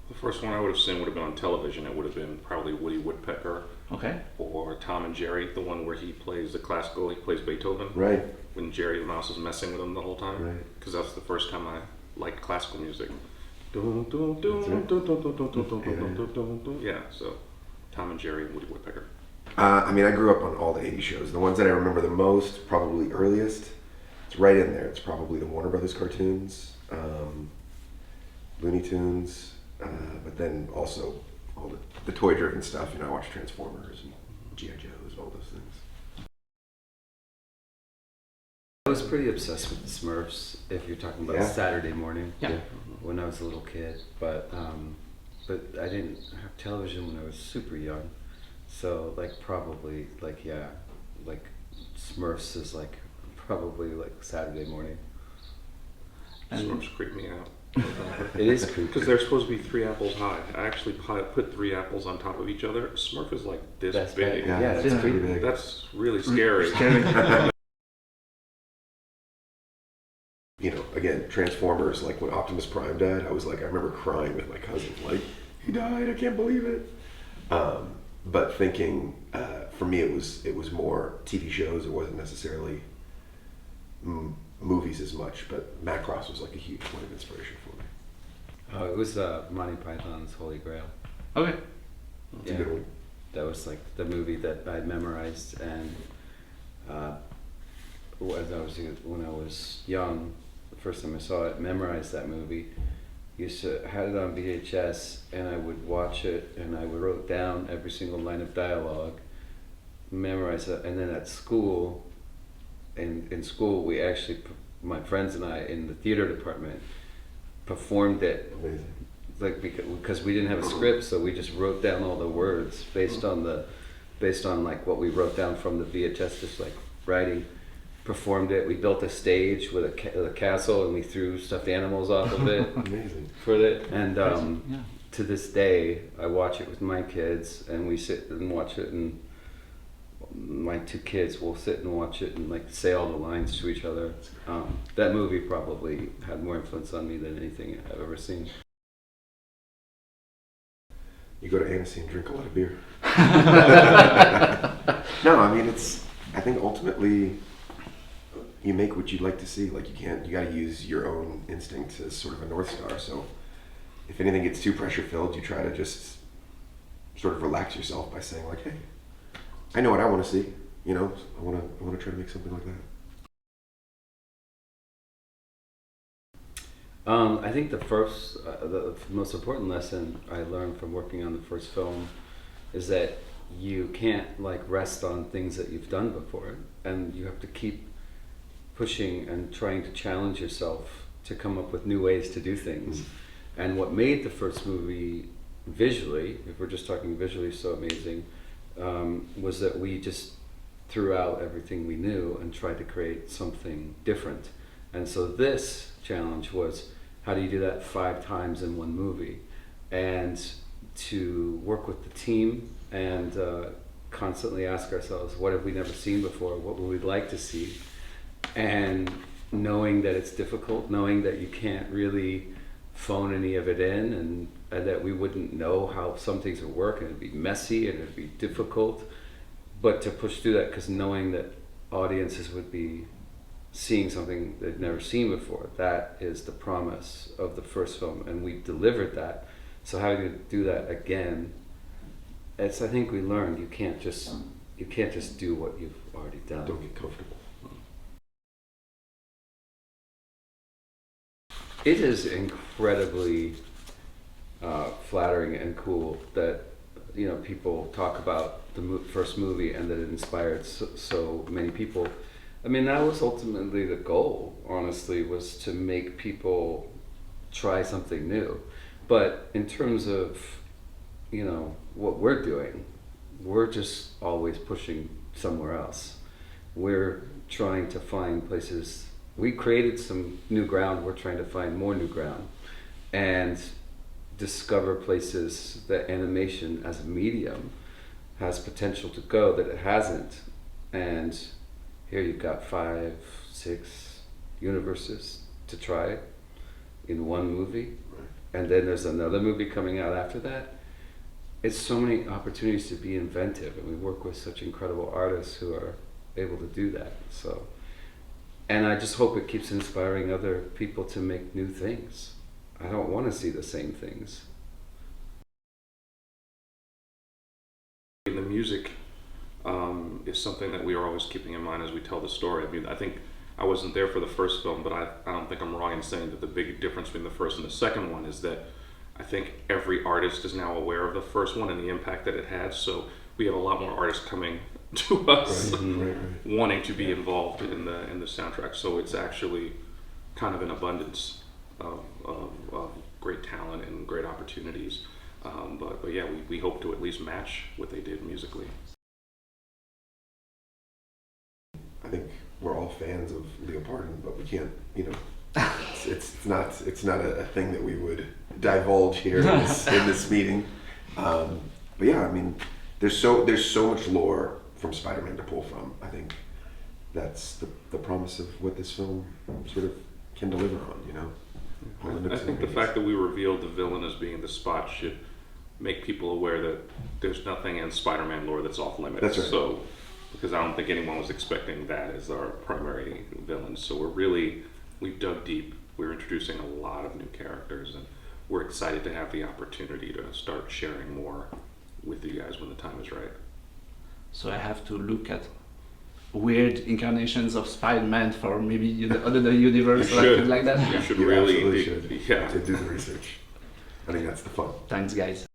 The first one I would have seen would have been on television. It would have been probably Woody Woodpecker Okay. or Tom and Jerry, the one where he plays the classical, he plays Beethoven. Right. When Jerry the Mouse is messing with him the whole time. Right. Because that's the first time I liked classical music. That's right. Yeah, so Tom and Jerry and Woody Woodpecker. I mean, I grew up on all the 80s shows. The ones that I remember the most, probably earliest, it's right in there. It's probably the Warner Brothers cartoons, Looney Tunes, but then also all the toy-driven stuff. You know, I watched Transformers and G.I. Joes and all those things. I was pretty obsessed with the Smurfs, if you're talking about Yeah. Saturday morning. Yeah. When I was a little kid, but I didn't have television when I was super young, so like probably like Smurfs is like probably like Saturday morning. And Smurfs creep me out. It is creepy. Because they're supposed to be 3 apples high. I actually put 3 apples on top of each other. Smurf is like this That's big. bad. Yeah, it's that's pretty creepy. big. That's really scary. Scary. You know, again, Transformers, like when Optimus Prime died, I remember crying with my cousin, like, he died, I can't believe it. But thinking, for me, it was more TV shows. It wasn't necessarily movies as much, but Macross was like a huge point of inspiration for me. Oh, it was Monty Python's Holy Grail. Okay. It's a good one. That was like the movie that I memorized, and when I was young, the first time I saw it, memorized that movie. Used to had it on VHS, and I would watch it, and I wrote down every single line of dialogue, memorize it, and then at school, in school, we actually, my friends and I, in the theater department, performed it. Amazing. Like because we didn't have a script, so we just wrote down all the words based on like what we wrote down from the VHS, just like writing. Performed it. We built a stage with a castle, and we threw stuffed animals off of it Amazing. for it. And Yeah. to this day, I watch it with my kids, and we sit and watch it, and my 2 kids will sit and watch it and like say all the lines to each other. That movie probably had more influence on me than anything I've ever seen. You go to Annecy and drink a lot of beer. No, I mean, I think ultimately, you make what you'd like to see. Like you got to use your own instinct as sort of a North Star. So if anything gets too pressure filled, you try to just sort of relax yourself by saying like, hey, I know what I want to see. You know, I want to try to make something like that. I think the most important lesson I learned from working on the first film is that you can't like rest on things that you've done before, and you have to keep pushing and trying to challenge yourself to come up with new ways to do things. And what made the first movie visually, if we're just talking visually, so amazing, was that we just threw out everything we knew and tried to create something different. And so this challenge was, how do you do that 5 times in one movie? And to work with the team and constantly ask ourselves, what have we never seen before? What would we like to see? And knowing that it's difficult, knowing that you can't really phone any of it in, and that we wouldn't know how some things would work, and it'd be messy and it'd be difficult, but to push through that, because knowing that audiences would be seeing something they've never seen before, that is the promise of the first film, and we delivered that. So how do you do that again? I think we learned you can't just do what you've already done. Don't get comfortable. It is incredibly flattering and cool that people talk about the first movie and that it inspired so many people. I mean, that was ultimately the goal. Honestly, was to make people try something new. But in terms of what we're doing, we're just always pushing somewhere else. We're trying to find places. We created some new ground, we're trying to find more new ground and discover places that animation as a medium has potential to go that it hasn't. And here you've got 5, 6 universes to try in one movie. and then there's another movie coming out after that. It's so many opportunities to be inventive, and we work with such incredible artists who are able to do that. So, and I just hope it keeps inspiring other people to make new things. I don't want to see the same things. The music is something that we are always keeping in mind as we tell the story. I mean, I think I wasn't there for the first film, but I don't think I'm wrong in saying that the big difference between the first and the second one is that I think every artist is now aware of the first one and the impact that it had. So we have a lot more artists coming to us wanting to be involved in the soundtrack. So it's actually kind of an abundance of great talent and great opportunities. But yeah, we hope to at least match what they did musically. I think we're all fans of Leopardon, but we can't, you know, it's not a thing that we would divulge here in this meeting. But yeah, I mean, there's so much lore from Spider-Man to pull from. I think that's the promise of what this film sort of can deliver on, you know. I think the fact that we revealed the villain as being the Spot should make people aware that there's nothing in Spider-Man lore that's off limits. That's right. So, because I don't think anyone was expecting that as our primary villain. So we've dug deep. We're introducing a lot of new characters, and we're excited to have the opportunity to start sharing more with you guys when the time is right. So I have to look at weird incarnations of Spider-Man for maybe the other universe or something like that. You should You really absolutely dig, should. yeah. To do the research. I think that's the fun. Thanks, guys.